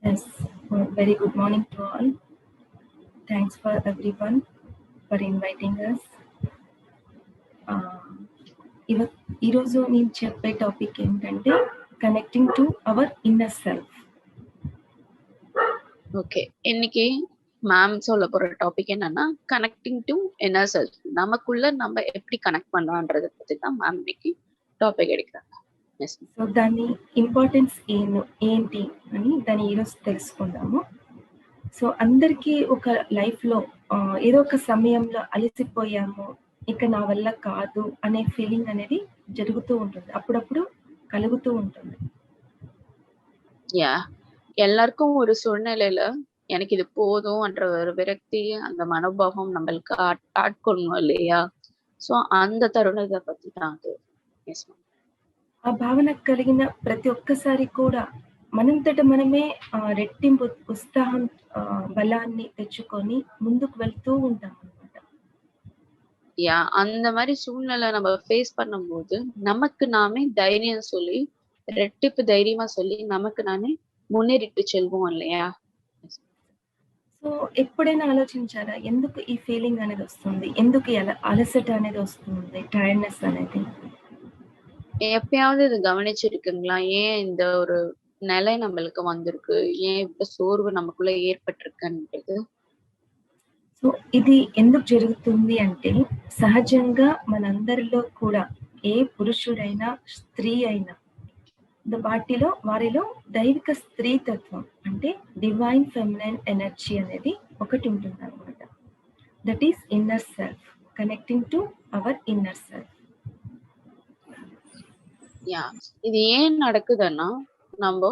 Yes, very good morning to all. Thanks for everyone for inviting us. ఈరోజు నేను చెప్పే topic ఏంటంటే connecting to our inner self. Okay, இன்னைக்கு ma'am சொல்ல போற டாபிக் என்னன்னா கனெக்டிங் டு இன்னர் செல்ஃப். நமக்குள்ள நம்ம எப்படி கனெக்ட் பண்ணலாம்ன்றத பத்தி தான் மேம் இன்னைக்கு టాపిక్ எடுக்கிறாங்க. సో దాని ఇంపార్టెన్స్ ఏంటి అని దాన్ని ఈరోజు తెలుసుకుందాము. సో అందరికీ ఒక లైఫ్లో ఏదో ఒక సమయంలో అలసిపోయాము, ఇక నా వల్ల కాదు అనే ఫీలింగ్ అనేది జరుగుతూ ఉంటుంది, అప్పుడప్పుడు కలుగుతూ ఉంటుంది. యా, எல்லாருக்கும் ஒரு சூழ்நிலையில எனக்கு இது போதும்ன்ற ஒரு விரக்தி, அந்த மனோபாவம் நம்மளுக்கு ஆட்கொள்ளணும் இல்லையா? సో அந்த తరుణத்தை பத்தி தான் அது. Yes ma'am. ఆ భావన కలిగిన ప్రతి ఒక్కసారి కూడా మనంతట మనమే రెట్టింపు ఉత్సాహం, బలాన్ని తెచ్చుకొని ముందుకు వెళ్తూ ఉంటాం అన్నమాట. యా, அந்த மாதிரி சூழ்நிலை நம்ம ஃபேஸ் பண்ணும்போது நமக்கு நாமே தைரியம் சொல்லி, ரெட்டிப்பு தைரியமா சொல்லி நமக்கு நானே మున్నేరిట్టు చెల్వం இல்லையா? సో ఎప్పుడైనా ఆలోచించారా ఎందుకు ఈ ఫీలింగ్ అనేది వస్తుంది, ఎందుకు అలసట అనేది వస్తుంది, టైర్డ్నెస్ అనేది? எப்பயாவது இது கவனிச்சிருக்குங்களா? ஏன் இந்த ஒரு நிலை நம்மளுக்கு வந்திருக்கு, ஏன் இப்ப சோர்வு நமக்குள்ள ఏర్పటిరుకன்றது? సో ఇది ఎందుకు జరుగుతుంది అంటే సహజంగా మనందరిలో కూడా ఏ పురుషుడైనా స్త్రీ అయినా వారిలో దైవిక స్త్రీతత్వం అంటే డివైన్ ఫెమినైన్ ఎనర్జీ అనేది ఒకటి ఉంటుంది అనమాట. That is inner self, connecting to our inner self. Yeah, ఇది ஏன் நடக்குதுன்னா நம்ம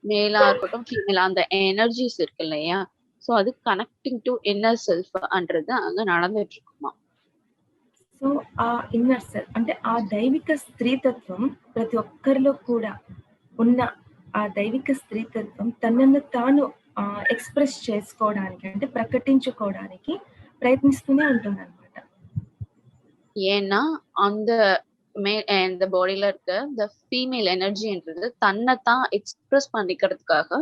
மேலா இருக்கட்டும் ஃபீமேலா அந்த எனர்ஜிஸ் இருக்கு இல்லையா? సో అది కనెక్టింగ్ టు ఇన్నర్ సెల్ఫ్ అంటది అங்க நடந்துட்டு இருக்குமா. సో ఆ ఇన్నర్ సెల్ఫ్ అంటే ఆ దైవిక స్త్రీతత్వం ప్రతి ఒక్కరిలో కూడా ఉన్న ఆ దైవిక స్త్రీతత్వం తనను తాను ఎక్స్ప్రెస్ చేసుకోవడానికి అంటే ప్రకటించుకోవడానికి ప్రయత్నిస్తూనే ఉంటుంది అనమాట. ஏன்னா அந்த இந்த பாடியில இருக்க இந்த ஃபீமேல் எனர்ஜின்றது தன்னை தான் எக்ஸ்பிரஸ் பண்ணிக்கிறதுக்காக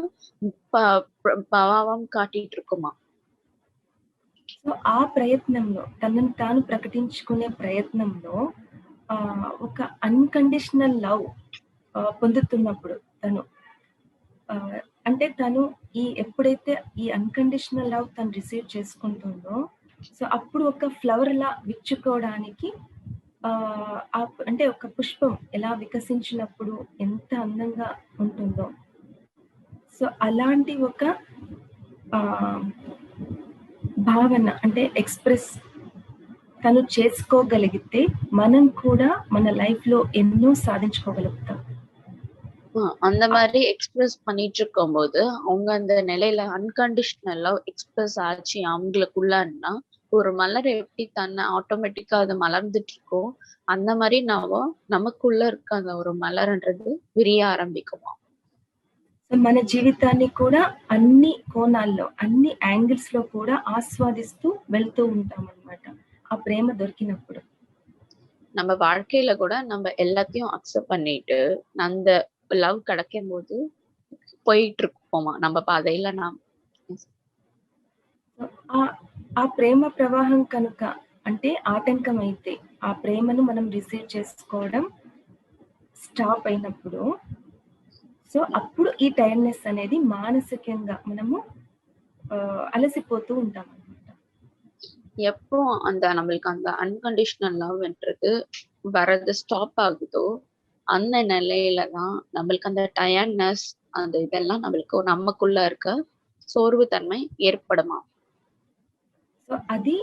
ప్రభావం కాటిட்டு இருக்குமா. సో ఆ ప్రయత్నంలో తనను తాను ప్రకటించుకునే ప్రయత్నంలో ఒక అన్కండిషనల్ లవ్ పొందుతున్నప్పుడు తను అంటే తను ఎప్పుడైతే ఈ అన్కండిషనల్ లవ్ తను రిసీవ్ చేసుకుంటుందో, సో అప్పుడు ఒక ఫ్లవర్ లా విచ్చుకోవడానికి అంటే ఒక పుష్పం ఎలా వికసించినప్పుడు ఎంత అందంగా ఉంటుందో, సో అలాంటి ఒక భావన అంటే ఎక్స్ప్రెస్ తను చేసుకోగలిగితే మనం కూడా మన లైఫ్ లో ఎన్నో సాధించుకోగలుగుతాం. அந்த மாதிரி எக்ஸ்பிரஸ் பண்ணிட்டு இருக்கும்போது அவங்க அந்த நிலையில அன்கண்டிஷனல் லவ் எக்ஸ்பிரஸ் ஆச்சு அவங்களுக்குள்ளன்னா, ஒரு மலர் எப்படி தன்னை ஆட்டோமேட்டிக்கா அது மலர்ந்துட்டு இருக்கோ அந்த மாதிரி நமக்குள்ள இருக்க அந்த ஒரு மலர்ன்றது விரிய ஆரம்பிக்குமா. మన జీవితాన్ని కూడా అన్ని కోణాల్లో అన్ని యాంగిల్స్ లో కూడా ఆస్వాదిస్తూ వెళ్తూ ఉంటాం అన్నమాట ఆ ప్రేమ దొరికినప్పుడు. நம்ம வாழ்க்கையில கூட நம்ம எல்லாத்தையும் அக்செப்ட் பண்ணிட்டு அந்த లవ్ கிடைக்கும் போது போயிட்டு இருப்போமா நம்ம పాதையில. ఆ ప్రేమ ప్రవాహం కనుక అంటే ఆటంకం అయితే ఆ ప్రేమను మనం రిసీవ్ చేసుకోవడం స్టాప్ అయినప్పుడు, సో అప్పుడు ఈ టైర్డ్నెస్ అనేది మానసికంగా మనము అలసిపోతూ ఉంటాం అన్నమాట. எப்போ அந்த நம்மளுக்கு அந்த அன்கண்டிஷனல் லவ்ன்றது வரது ஸ்டாப் ஆகுதோ அந்த நிலையில தான் நம்மளுக்கு அந்த டயர்ட்னஸ் அந்த இதெல்லாம் நம்மளுக்கு நமக்குள்ள இருக்க సోర్వు తన్మై ఏర్పడమా. సో అది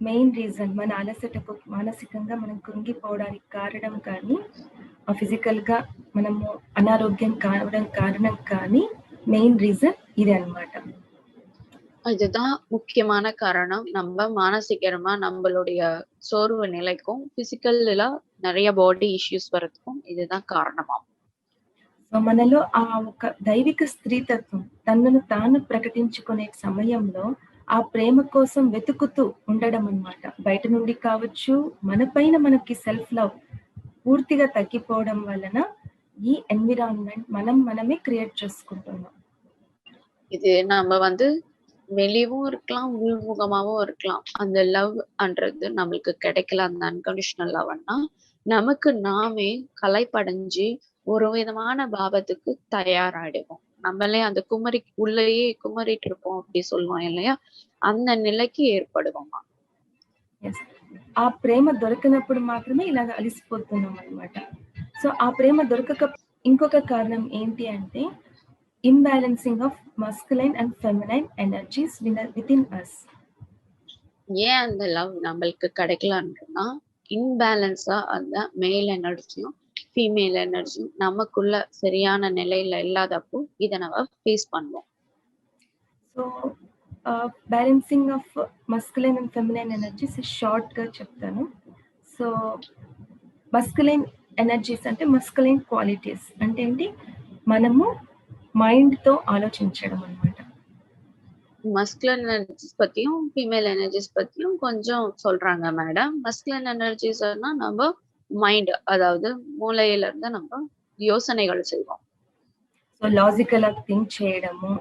మెయిన్ రీజన్ మన అలసటకు మానసికంగా మనం కృంగిపోవడానికి కారణం, కానీ ఫిజికల్ గా మనము అనారోగ్యం కావడం కారణం కానీ మెయిన్ రీజన్ ఇది అన్నమాట. இதுதான் முக்கியமான காரணம். நம்ம மானசிகமா நம்மளுடைய சோர்வு நிலைக்கும் பிசிக்கல்ல நிறைய బాడీ ఇష్యూస్ வரதுக்கும் இதுதான் కారణమా. సో మనలో ఆ ఒక దైవిక స్త్రీతత్వం తనను తాను ప్రకటించుకునే సమయంలో ఆ ప్రేమ కోసం వెతుకుతూ ఉండడం అన్నమాట. బయట నుండి కావచ్చు, మన పైన మనకి సెల్ఫ్ లవ్ పూర్తిగా తగ్గిపోవడం వలన ఈ ఎన్విరాన్మెంట్ మనమే క్రియేట్ చేసుకుంటున్నాం. இது நம்ம வந்து வெளியவும் இருக்கலாம், உள்முகமாவும் இருக்கலாம். அந்த லவ்ன்றது நம்மளுக்கு கிடைக்கல, அந்த அன்கண்டிஷனல் லவ்னா நமக்கு நாமே கலைப்படைஞ்சு ஒரு விதமான பாவத்துக்கு தயாராயிடுவோம். நம்மளே அந்த குமரி உள்ளேயே குமரிட்டு இருப்போம் அப்படி சொல்லுவோம் இல்லையா? அந்த நிலைக்கு ఏర్పడుவோమా. ఎస్. ఆ ప్రేమ దొరికినప్పుడు మాత్రమే ఇలాగ అలిసిపోతున్నాం అనమాట. సో ఆ ప్రేమ దొరకక ఇంకొక కారణం ఏంటి అంటే imbalancing of masculine and feminine energies within us. ஏன் அந்த லவ் நம்மளுக்கு கிடைக்கலன்னா இன்பேலன்ஸா அந்த மேல் எனர்ஜியும் ஃபீமேல் எனர்ஜியும் நமக்குள்ள சரியான நிலையில இல்லாதப்போ இதை நம்ம ஃபேஸ் பண்ணுவோம். So balancing of masculine and feminine energies షార్ట్గా చెప్తాను. సో మస్కులైన్ ఎనర్జీస్ అంటే మస్కులైన్ క్వాలిటీస్ అంటే ఏంటి, మనము మైండ్తో ఆలోచించడం అనమాట. மஸ்குலன் எனர்ஜிஸ் பத்தியும் ஃபீமேல் எனர்ஜிஸ் பத்தியும் கொஞ்சம் சொல்றாங்க மேடம். மஸ்குலன் எனர்ஜிஸ்னா நம்ம மைண்ட், அதாவது மூளையில இருந்து நம்ம யோசனைகள் செய்வோம். సో లాజికల్ థింక్ చేయడము,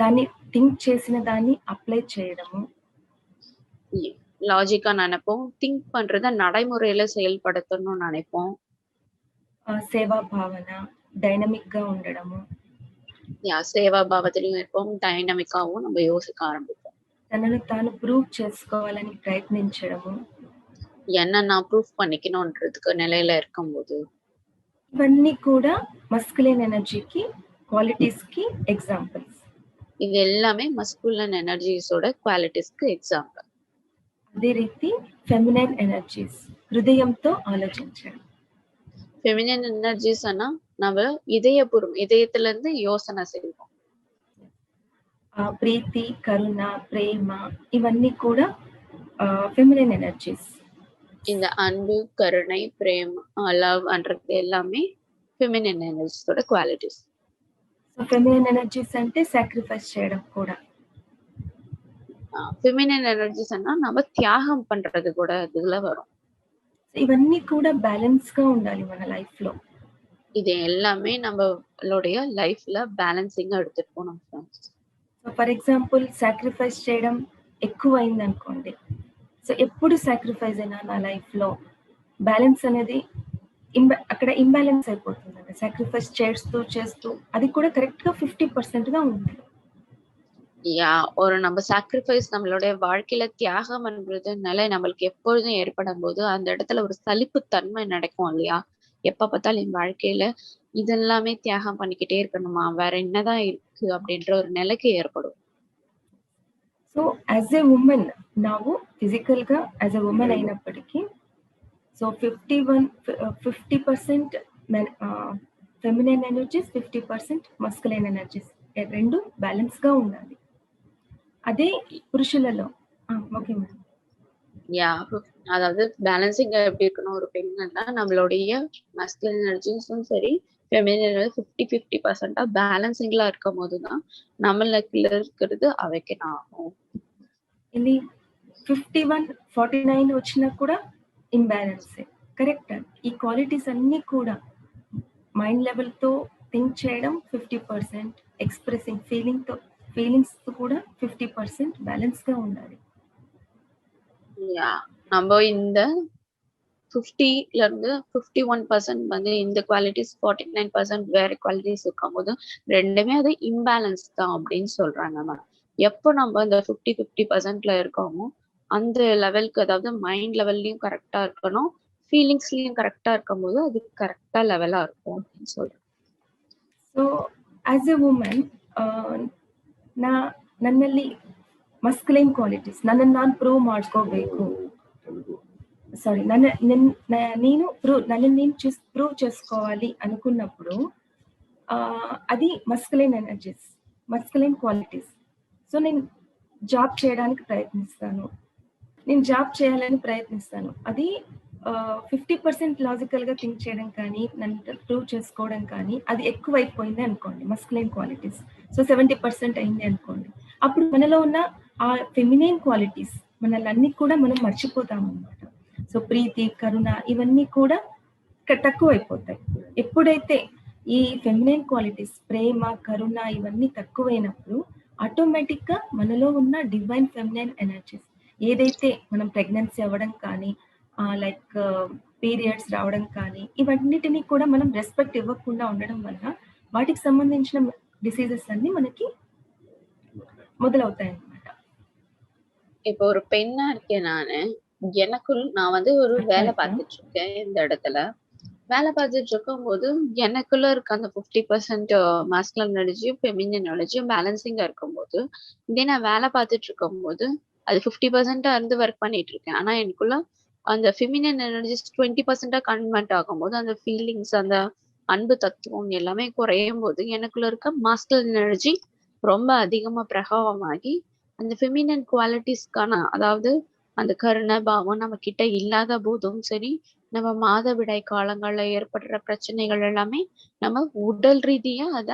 దాన్ని థింక్ చేసిన దాన్ని అప్లై చేయడము, லாஜிக்கா நினைப்போம், திங்க் பண்றத நடைமுறையில செயல்படுத்தணும்னு நினைப்போம். సేవా భావన, డైనమిక్ గా ఉండడము, சேவா பாவத்திலையும் இருப்போம், டைனமிக்காவும் நம்ம யோசிக்க ஆரம்பிப்போம். తనను తాను ప్రూవ్ చేసుకోవాలని ప్రయత్నించడము, என்ன நான் ப்ரூஃப் பண்ணிக்கணும்ன்றதுக்கு நிலையில இருக்கும்போது ఇవన్నీ కూడా మస్కులైన్ ఎనర్జీకి క్వాలిటీస్ కి ఎగ్జాంపుల్స్. இது எல்லாமே மஸ்குலன் எனர்ஜிஸோட குவாலிட்டிஸ்க்கு எக்ஸாம்பிள். అదే రీతి ఫెమినైన్ ఎనర్జీస్, హృదయంతో ఆలోచించడం. ஃபெமினின் எனர்ஜிஸ்னா நம்ம இதயத்துல இருந்து யோசனை செய்வோம். ప్రీతి, కరుణ, ప్రేమ ఇవన్నీ కూడా ఫెమినైన్ ఎనర్జీస్. இந்த அன்பு, கருணை, பிரேம், லவ்ன்றது எல்லாமே ఫెమినిన్ ఎనర్జీஸோட குவாலிட்டிஸ். సో ఫెమినైన్ ఎనర్జీస్ అంటే సాక్రిఫైస్ చేయడం కూడా. ఫెమినిన్ ఎనర్జీస్னா நம்ம தியாகம் பண்றது கூட இதுல வரும். ఇవన్నీ కూడా బ్యాలెన్స్ గా ఉండాలి మన లైఫ్ లో. இது எல்லாமே நம்மளுடைய லைஃப்ல பேலன்சிங்கா எடுத்துட்டு போகணும் friends. So for example sacrifice చేయడం ఎక్కువ అయింది అనుకోండి, సో ఎప్పుడు సాక్రిఫైస్ అయినా నా లైఫ్ లో బ్యాలెన్స్ అనేది అక్కడ ఇంబ్యాలెన్స్ అయిపోతుంది. సాక్రిఫైస్ చేస్తూ అది కూడా కరెక్ట్ గా 50% గా ఉంది. ஒரு நம்ம சாக்ரிஃபைஸ் நம்மளுடைய வாழ்க்கையில தியாகம்ன்றதுனால நம்மளுக்கு எப்பொழுதும் ஏற்படும் போது அந்த இடத்துல ஒரு சலிப்பு தன்மை நடக்கும் இல்லையா? எப்ப பார்த்தாலும் என் வாழ்க்கையில இதெல்லாமே தியாகம் பண்ணிக்கிட்டே இருக்கணுமா, வேற என்னதான் இருக்கு அப்படின்ற ஒரு நிலைக்கு ஏற்படும். సో యాజ్ ఎ ఉమెన్, ನಾವು ఫిజికల్ గా యాజ్ ఎ ఉమెన్ అయినప్పటికీ so 50% feminine energies, 50% masculine energies, రెండు బ్యాలెన్స్ గా ఉండాలి. అదే పురుషులలో ఓకే మేడం. அதாவது பேலன்சிங் எப்படி இருக்கணும் ஒரு பெண்ணுன்னா நம்மளுடைய மஸ்குலின் எனர்ஜிஸும் சரி ஃபெமினின் எனர்ஜி 50-50% பேலன்சிங்ல இருக்கும் போதுதான் நம்மளுக்குள்ள இருக்கிறது அவைக்கன் ஆகும். ఇది 51-49 వచ్చినా కూడా ఇంబ్యాలెన్సే. కరెక్ట్. ఈ క్వాలిటీస్ అన్ని కూడా మైండ్ లెవెల్ తో థింక్ చేయడం 50%, ఎక్స్ప్రెసింగ్ ఫీలింగ్స్ తో కూడా 50% బ్యాలెన్స్ గా ఉండాలి. நம்ம இந்த 50ல இருந்து 51% வந்து இந்த குவாலிட்டிஸ், 49% வேற குவாலிட்டிஸ் இருக்கும்போது ரெண்டுமே அது இம்பேலன்ஸ் தான் அப்படின்னு சொல்றாங்க மேம். எப்போ நம்ம அந்த 50-50%ல இருக்கோமோ அந்த லெவலுக்கு, அதாவது மைண்ட் லெவல்லையும் கரெக்டா இருக்கணும், ஃபீலிங்ஸ்லயும் கரெக்டா இருக்கும்போது அது கரெக்டா லெவலா இருக்கும் அப்படின்னு சொல்றேன். ಸೊ ಆಸ್ ಎ ವುಮೆನ್ ನನ್ನಲ್ಲಿ ಮಸ್ಕುಲೈನ್ ಕ್ವಾಲಿಟೀಸ್, ನನ್ನನ್ನು ನಾನು ಪ್ರೂವ್ ಮಾಡ್ಕೋಬೇಕು, నన్ను నేను ప్రూవ్ చేసుకోవాలి అనుకున్నప్పుడు అది masculine energies, masculine qualities. So నేను జాబ్ చేయడానికి ప్రయత్నిస్తాను, నేను జాబ్ చేయాలని ప్రయత్నిస్తాను. అది 50% లాజికల్ గా థింక్ చేయడం కానీ, నన్ను ప్రూవ్ చేసుకోవడం కానీ అది ఎక్కువైపోయింది అనుకోండి, మస్కులైన్ క్వాలిటీస్. సో 70% అయింది అనుకోండి, అప్పుడు మనలో ఉన్న ఆ ఫెమినైన్ క్వాలిటీస్ మనల్ని కూడా మనం మర్చిపోతాం అన్నమాట. సో ప్రీతి, కరుణ ఇవన్నీ కూడా తక్కువ అయిపోతాయి. ఎప్పుడైతే ఈ ఫెమినైన్ క్వాలిటీస్ ప్రేమ, కరుణ ఇవన్నీ తక్కువైనప్పుడు ఆటోమేటిక్‌గా మనలో ఉన్న డివైన్ ఫెమినైన్ ఎనర్జీస్ ఏదైతే మనం ప్రెగ్నెన్సీ అవ్వడం కానీ, లైక్ పీరియడ్స్ రావడం కానీ, ఇవన్నిటిని కూడా మనం రెస్పెక్ట్ ఇవ్వకుండా ఉండడం వల్ల వాటికి సంబంధించిన డిసీజెస్ అన్నీ మనకి முதலவுతాయన్నమాట. இப்போ ஒரு பெண்ணா இருக்கேன் நானு. நான் வந்து ஒரு வேலை பார்த்துட்டு இருக்கேன் இந்த இடத்துல. வேலை பார்த்துட்டு இருக்கும்போது எனக்குள்ள இருக்க அந்த 50% மாஸ்குலின் எனர்ஜியும் ஃபெமினின் எனர்ஜியும் பேலன்சிங்கா இருக்கும்போது, இதே நான் வேலை பார்த்துட்டு இருக்கும்போது அது 50% இருந்து ஒர்க் பண்ணிட்டு இருக்கேன். ஆனா எனக்குள்ள அந்த ஃபெமினின் எனர்ஜிஸ் 20% கன்வெர்ட் ஆகும்போது அந்த ஃபீலிங்ஸ், அந்த அன்பு தத்துவம் எல்லாமே குறையும் போது எனக்குள்ள இருக்க மாஸ்குலின் எனர்ஜி ரொம்ப அதிகமா பிரபாவமாகி அந்த ஃபெமினின் குவாலிட்டிஸ்க்கான, அதாவது அந்த கருணை பாவம் நம்ம கிட்ட இல்லாத போதும் சரி, நம்ம மாதவிடாய் காலங்கள்ல ஏற்படுற பிரச்சனைகள் எல்லாமே நம்ம உடல் ரீதியா அத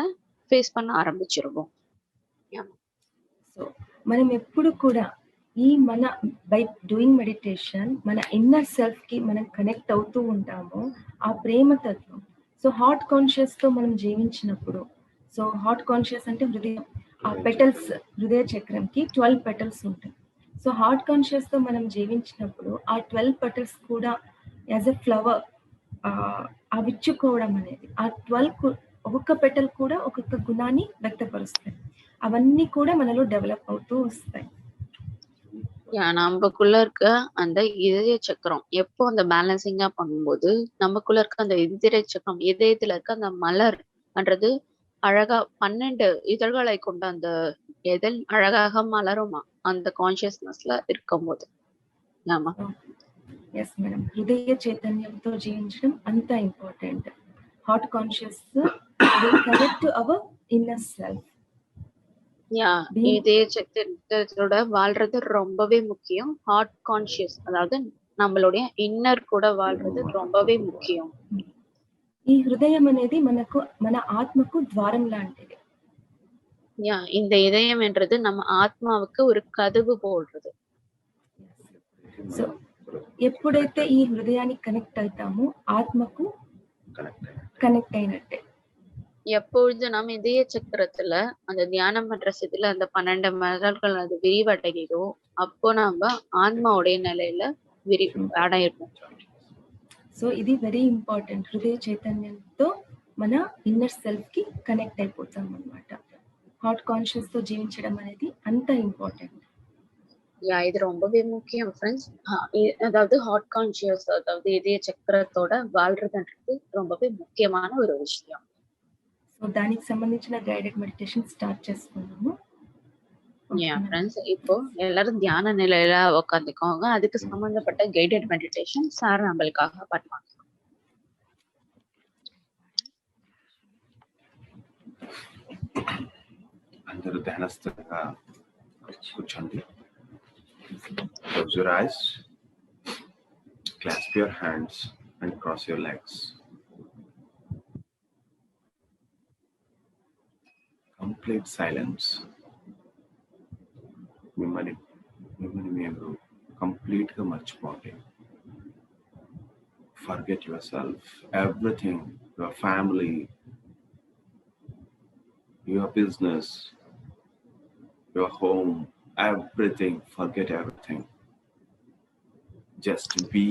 ஃபேஸ் பண்ண ஆரம்பிச்சிருவோம். సో మనం ఎప్పుడు కూడా మన బై డూయింగ్ మెడిటేషన్ మన ఇన్నర్ సెల్ఫ్ కి మనం కనెక్ట్ అవుతూ ఉంటాము. ఆ ప్రేమ తత్వం. సో హార్ట్ కాన్షియస్ తో మనం జీవించినప్పుడు, సో హార్ట్ కాన్షియస్ అంటే హృదయం, ఆ పెటల్స్, హృదయ చక్రంకి 12 పెటల్స్ ఉంటాయి. సో హార్ట్ కాన్షియస్ తో మనం జీవించినప్పుడు ఆ 12 పెటల్స్ కూడా యాజ్ ఎ ఫ్లవర్ ఆ విచ్చుకోవడం అనేది, ఆ 12 ఒక్కొక్క పెటల్ కూడా ఒక్కొక్క గుణాన్ని వ్యక్తపరుస్తాయి. అవన్నీ కూడా మనలో డెవలప్ అవుతూ వస్తాయి. நமக்குள்ள இருக்க அந்த இதய சக்கரம் எப்போ அந்த பேலன்சிங்கா பண்ணும்போது நமக்குள்ள இருக்க அந்த இதய சக்கரம், இதயத்துல இருக்க அந்த மலர்ன்றது அழகா 12 இதழ்களை கொண்ட அந்த இதழ் அழகாக மலருமா அந்த கான்சியஸ்னஸ்ல இருக்கும்போது. ஆமா. ఎస్ మేడం, హృదయ చైతన్యంతో జీవించడం అంత important. Heart conscious will connect to our inner self. இதய சக்கரத்தோட வாழ்றது ரொம்பவே முக்கியம். ஹார்ட் கான்ஷியஸ், அதாவது நம்மளுடைய இன்னர் கூட வாழ்றது ரொம்பவே முக்கியம். ఈ హృదయం అనేది మనకు, మన ఆత్మకు ద్వారం లాంటిది. இந்த இதயம் என்றது நம்ம ఆత్మకు ஒரு కదవు పోల్றது. సో ఎప్పుడైతే ఈ హృదయానికి కనెక్ట్ అవుతామో ఆత్మకు కనెక్ట్ అయినట్టే. எப்பொழுது நாம் இதய சக்கரத்துல அந்த தியானம் பண்ற ஸ்திதியில அந்த 12 மலர்கள் அது விரிவடைகிறதோ அப்போ நம்ம ஆன்மாவுடைய நிலையில அடையிறோம். సో ఇది వెరీ ఇంపార్టెంట్. హృదయ చైతన్యంతో మన ఇన్నర్ సెల్ఫ్ కి కనెక్ట్ అయిపోతాం అన్నమాట. హార్ట్ కాన్షియస్ తో జీవించడం అనేది అంత ఇంపార్టెంట్. இது ரொம்பவே முக்கியம் ஃப்ரெண்ட்ஸ். அதாவது ஹார்ட் கான்ஷியஸ், அதாவது இதய சக்கரத்தோட வாழ்றதுன்றது ரொம்பவே முக்கியமான ஒரு விஷயம். సో దానికి సంబంధించిన గైడెడ్ మెడిటేషన్ స్టార్ట్ చేసుకున్నాము. ஃப்ரெண்ட்ஸ், இப்போ எல்லாரும் தியான நிலையில உட்காந்துக்கோங்க. அதுக்கு சம்பந்தப்பட்ட கைடட் மெடிடேஷன் சார் நம்மளுக்காக பண்ணுவாங்க. అందరూ ధ్యానస్థంగా కూర్చోండి. Close your eyes, clasp your hands and cross your legs. Complete silence. మిమ్మల్ని మీరు కంప్లీట్గా మర్చిపోండి. Forget yourself, everything, your family, your business, your home, everything. Forget everything. Just be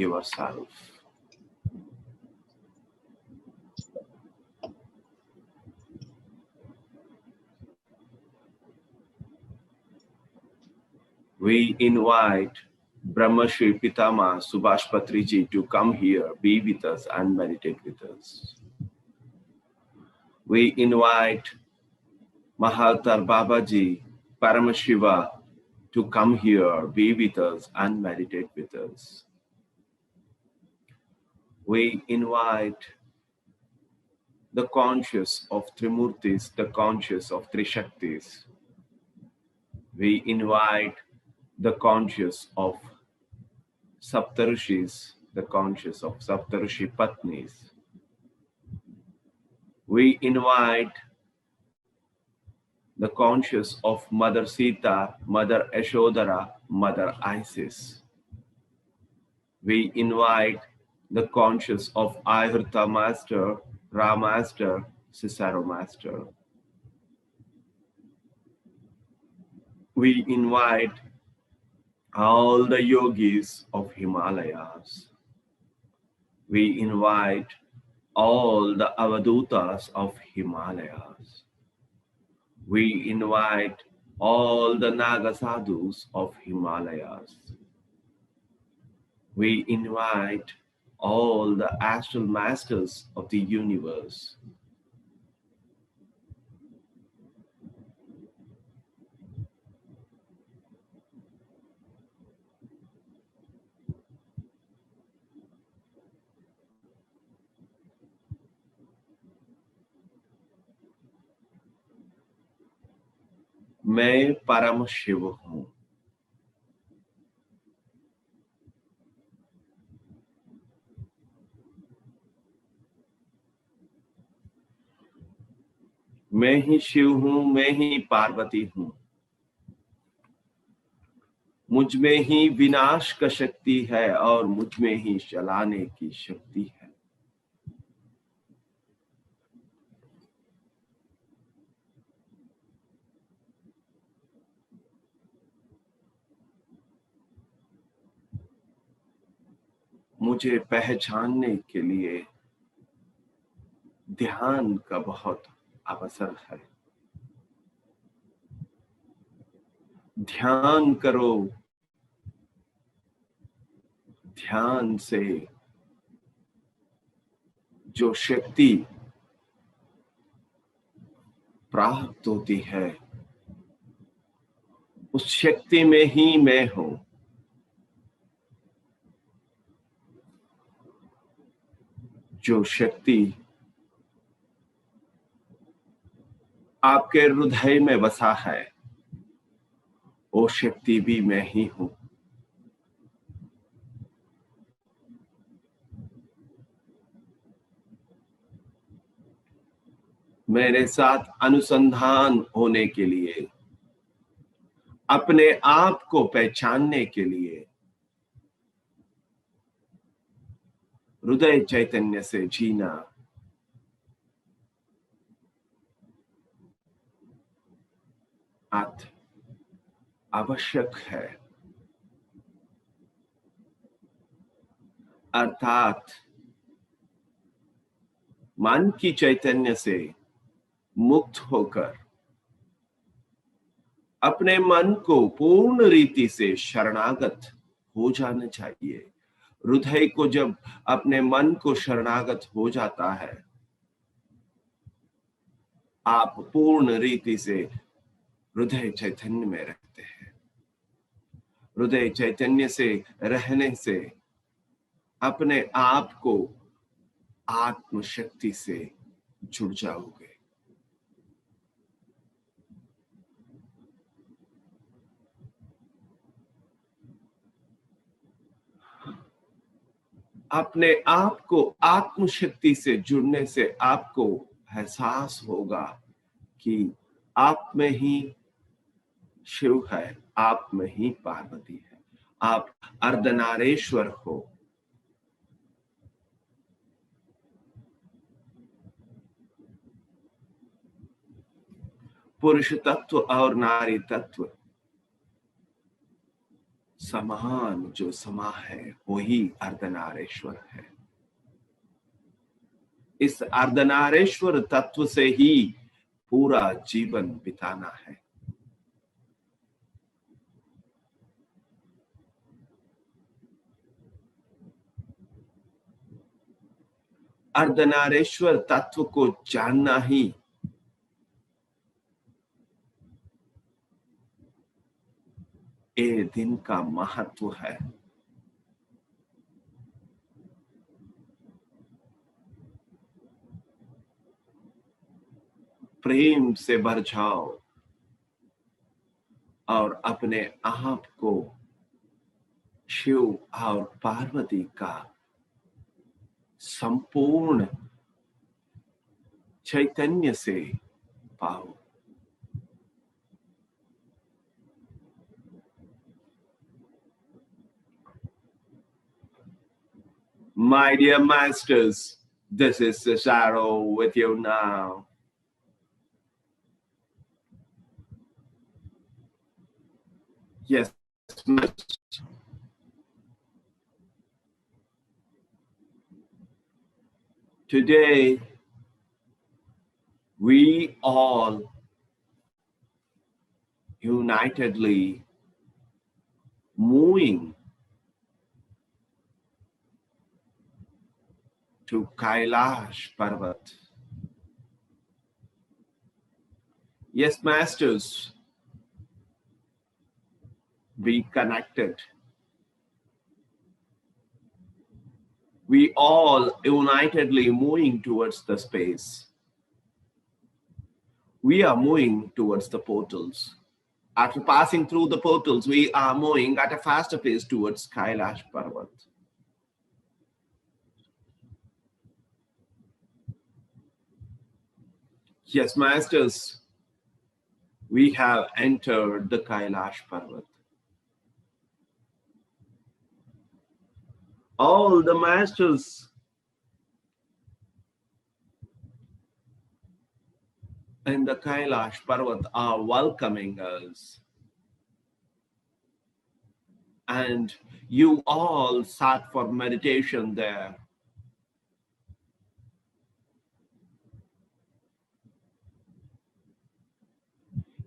yourself. We invite Brahma Shri Pitama Subhash Patriji to come here, be with us and meditate with us. We invite Mahatar Babaji, Paramashiva, to come here, be with us and meditate with us. We invite the conscious of Trimurtis, the conscious of Trishaktis. We invite the conscious of Saptarishis, the conscious of Saptarishi Patnis. We invite the conscious of Mother Sita, Mother Yashodhara, Mother Isis. We invite the conscious of Ayurveda Master, Ra Master, Cicero Master. We invite all the yogis of Himalayas. We invite all the Avadutas of Himalayas. We invite all the Naga Sadhus of Himalayas. We invite all the astral masters of the universe. मैं परम शिव हूं। मैं ही शिव हूं, मैं ही पार्वती हूं। मुझ में ही विनाश का शक्ति है और मुझ में ही चलाने की शक्ति है। मुझे पहचानने के लिए ध्यान का बहुत अवसर है। ध्यान करो। ध्यान से जो शक्ति प्राप्त होती है, उस शक्ति में ही मैं हूं। जो शक्ति आपके हृदय में बसा है, वो शक्ति भी मैं ही हूं। मेरे साथ अनुसंधान होने के लिए, अपने आप को पहचानने के लिए हृदय चैतन्य से जीना अति आवश्यक है। अर्थात मन की चैतन्य से मुक्त होकर अपने मन को पूर्ण रीति से शरणागत हो जाना चाहिए। हृदय को जब अपने मन को शरणागत हो जाता है, आप पूर्ण रीति से हृदय चैतन्य में रहते हैं। हृदय चैतन्य से रहने से अपने आप को आत्म शक्ति से जुड़ जाओगे। अपने आप को आत्म शक्ति से जुड़ने से आपको एहसास होगा कि आप में ही शिव है, आप में ही पार्वती है। आप अर्धनारेश्वर हो। पुरुष तत्व और नारी तत्व समान जो समा है, वही अर्धनारेश्वर है। इस अर्धनारेश्वर तत्व से ही पूरा जीवन बिताना है। अर्धनारेश्वर तत्व को जानना ही ये दिन का महत्व है। प्रेम से भर जाओ और अपने आप को शिव और पार्वती का संपूर्ण चैतन्य से पाओ। My dear masters, This is Cesaro with you now. Yes, today we all unitedly moving to Kailash Parvat. Yes, masters, be connected. We all unitedly moving towards the space. We are moving towards the portals. After passing through the portals, we are moving at a faster pace towards Kailash Parvat. Yes, masters, we have entered the Kailash Parvat. All the masters in the Kailash Parvat are welcoming us. And you all sat for meditation there.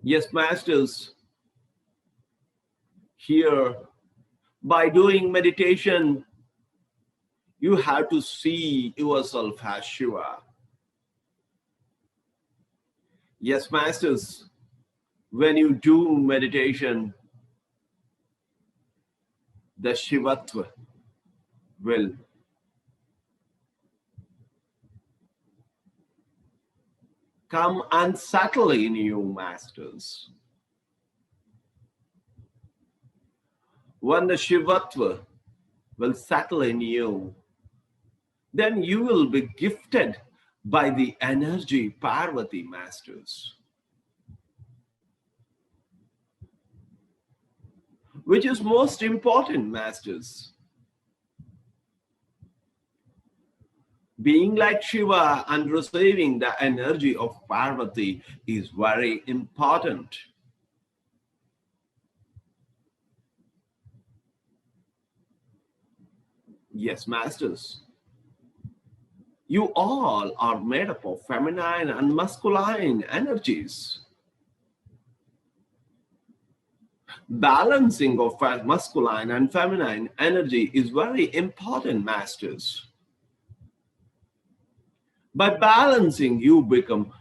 Yes, masters, here, by doing meditation, you have to see yourself as Shiva. Yes, masters, when you do meditation, the Shivatva will come and settle in you, masters. When the Shivatva will settle in you, then you will be gifted by the energy Parvati, masters. Which is most important, masters. Being like Shiva and receiving the energy of Parvati is very important. Yes, masters. You all are made up of feminine and masculine energies. Balancing of masculine and feminine energy is very important, masters. By balancing, you become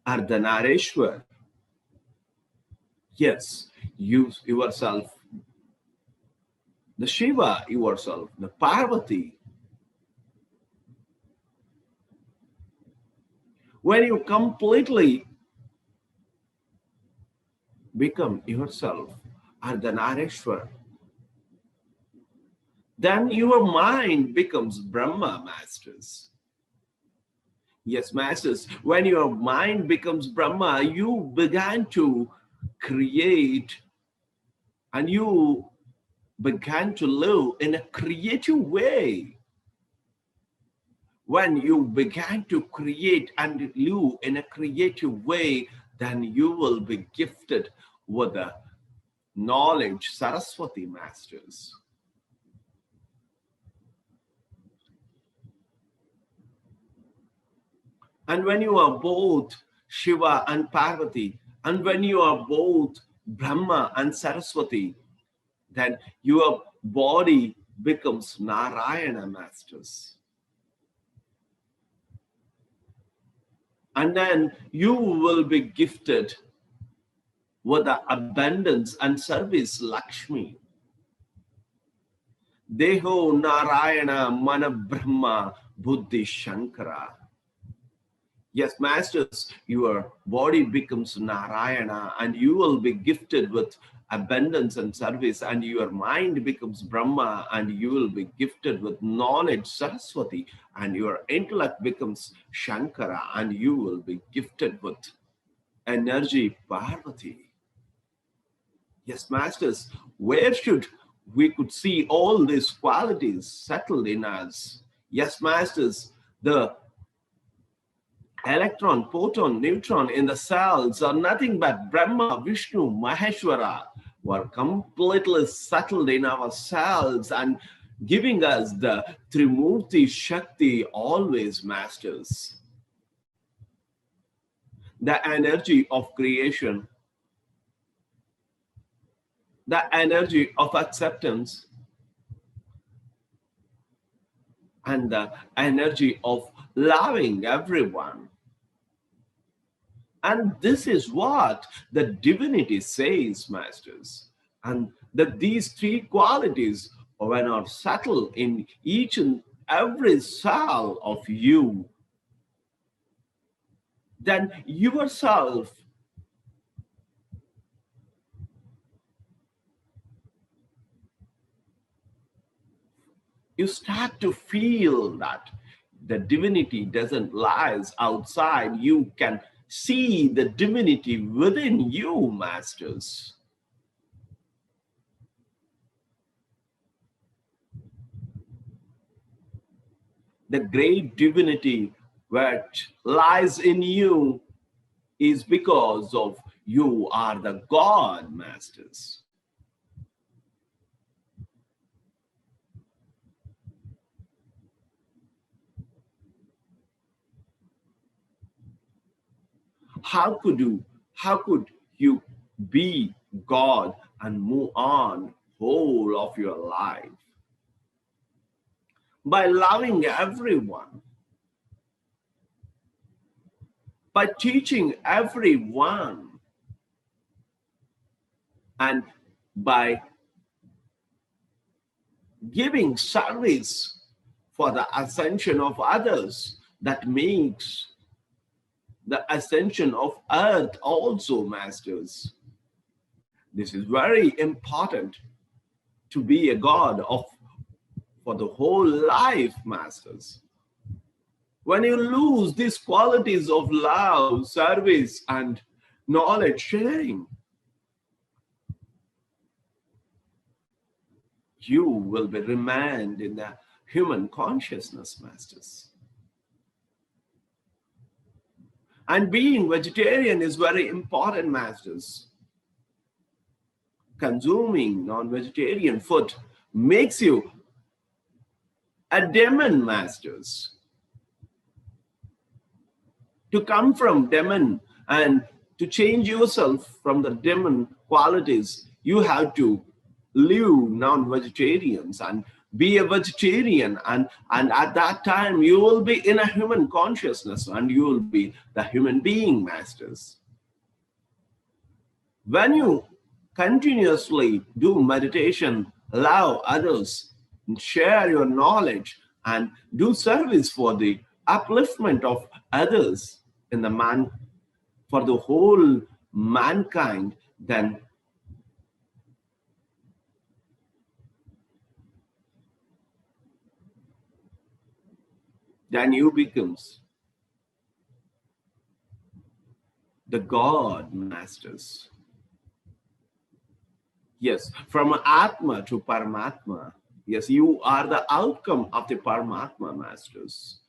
Ardhanarishwar. Yes, you yourself, the Shiva yourself, the Parvati. When you completely become yourself, Ardhanarishwar, then your mind becomes Brahma, masters. Yes, masters, when your mind becomes Brahma, you began to create and you began to live in a creative way. When you began to create and live in a creative way, then you will be gifted with the knowledge, Saraswati, masters. And when you are both Shiva and Parvati, and when you are both Brahma and Saraswati, then your body becomes Narayana, masters. And then you will be gifted with the abundance and service Lakshmi. Deho Narayana Mana Brahma Buddhi Shankara. Yes, masters, your body becomes Narayana and you will be gifted with abundance and service, and your mind becomes Brahma and you will be gifted with knowledge, Saraswati, and your intellect becomes Shankara and you will be gifted with energy, Parvati. Yes, masters, where should we could see all these qualities settled in us? Yes, masters, the electron, proton, neutron in the cells are nothing but Brahma, Vishnu, Maheshwara, who are completely settled in our cells and giving us the Trimurti Shakti always, masters. The energy of creation, the energy of acceptance, and the energy of loving everyone. And this is what the divinity says, masters. And that these three qualities, when are settled in each and every cell of you, then yourself you start to feel that the divinity doesn't lies outside. You can see the divinity within you, masters. The great divinity which lies in you is because of you are the God, masters. How could you be God and move on whole of your life? By loving everyone, by teaching everyone, and by giving service for the ascension of others, that makes the ascension of earth also, masters. This is very important to be a God of for the whole life, masters. When you lose these qualities of love, service, and knowledge sharing, you will be remained in the human consciousness, masters. And being vegetarian is very important, masters. Consuming non-vegetarian food makes you a demon, masters. To come from demon and to change yourself from the demon qualities, you have to live non-vegetarians and be a vegetarian, and at that time you will be in a human consciousness and you will be the human being, masters. When you continuously do meditation, love others, share your knowledge, and do service for the upliftment of others in the man for the whole mankind, then you becomes the God, masters. Yes, from Atma to Paramatma. Yes, you are the outcome of the Paramatma, masters.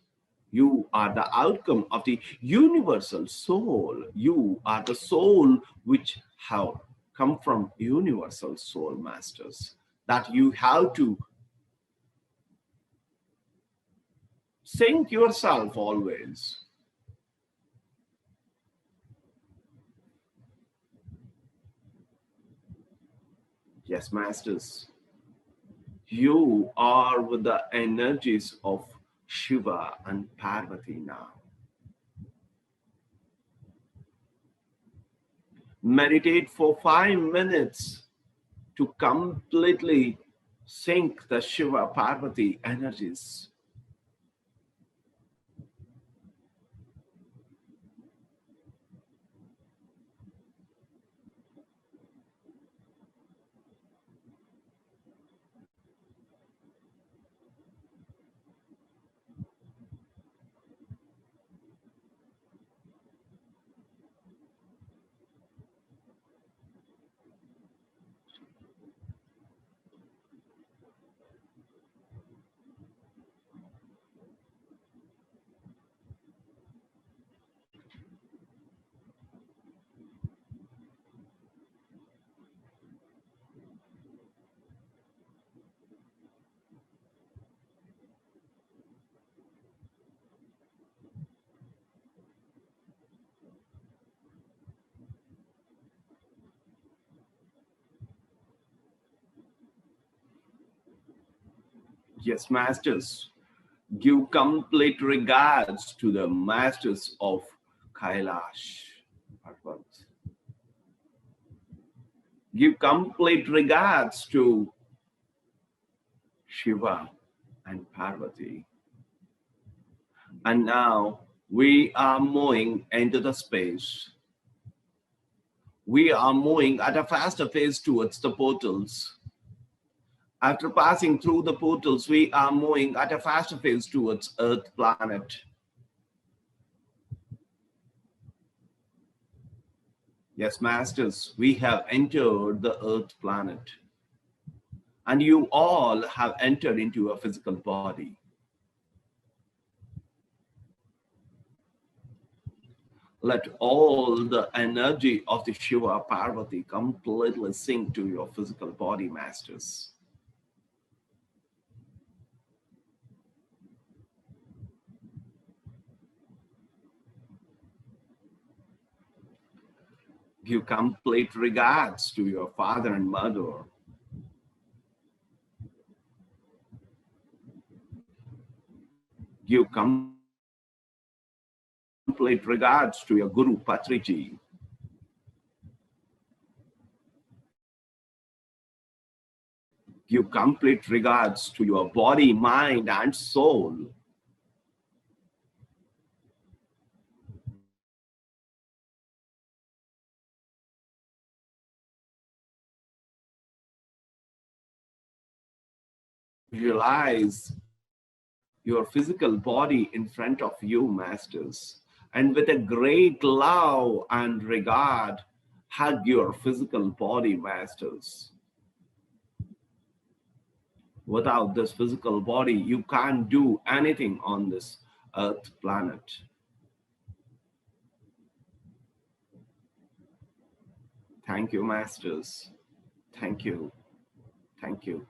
You are the outcome of the universal soul. You are the soul which have come from universal soul, masters. That you have to think yourself always. Yes, masters. You are with the energies of Shiva and Parvati now. Meditate for 5 minutes to completely sync the Shiva Parvati energies. Yes, masters. Give complete regards to the masters of Kailash. Parvat. Give complete regards to Shiva and Parvati. And now we are moving into the space. We are moving at a faster pace towards the portals. After passing through the portals, we are moving at a faster pace towards Earth planet. Yes, masters, we have entered the Earth planet. And you all have entered into a physical body. Let all the energy of the Shiva Parvati completely sink to your physical body, masters. Give complete regards to your father and mother. Give complete regards to your Guru Patriji. Give complete regards to your body, mind, and soul. Realize your physical body in front of you, masters, and with a great love and regard, hug your physical body, masters. Without this physical body, you can't do anything on this Earth planet. Thank you, masters. Thank you. Thank you.